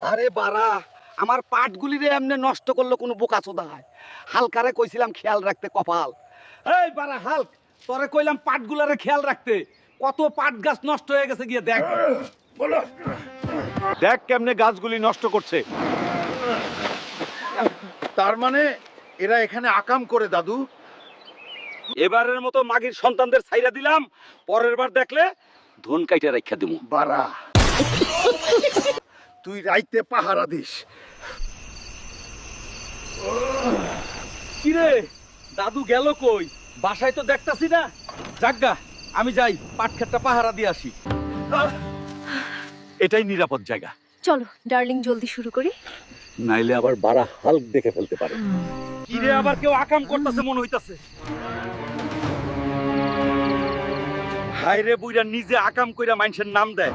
আরে বাড়া, আমার পাটগুলি রে এমনি নষ্ট করলো কোনো বোকাচোদা হয়। হালকারে কইছিলাম খেয়াল রাখতে কপাল। এই বাড়া হালক, তোরে কইলাম পাটগুলারে খেয়াল রাখতে, কত পাট গাছ নষ্ট হয়ে গেছে গিয়ে দেখ। দেখ কেমনে গাছগুলি নষ্ট করছে। তার মানে এরা এখানে আকাম করে দাদু? এবারের মতো মাগির সন্তানদের ছাইরা দিলাম, পরের বার দেখলে ধন কাইটা রাখা দিমু। বাড়া, তুই রাইতে পাহারা দিস। কিরে দাদু গেল কই? বাসায় তো দেখতাছি না। যাজ্ঞা, আমি যাই পাট ক্ষেতটা পাহারা দিয়ে আসি। এটাই নিরাপদ জায়গা। চলো ডার্লিং, জলদি শুরু করি। নাইলে আবার বাড়া হাল্ক দেখে ফেলতে পারে। কিরে আবার কেউ আকাম করতেছে মনে হইতাছে। হায়রে বুইরা নিজে আকাম কইরা মানুষের নাম দেয়।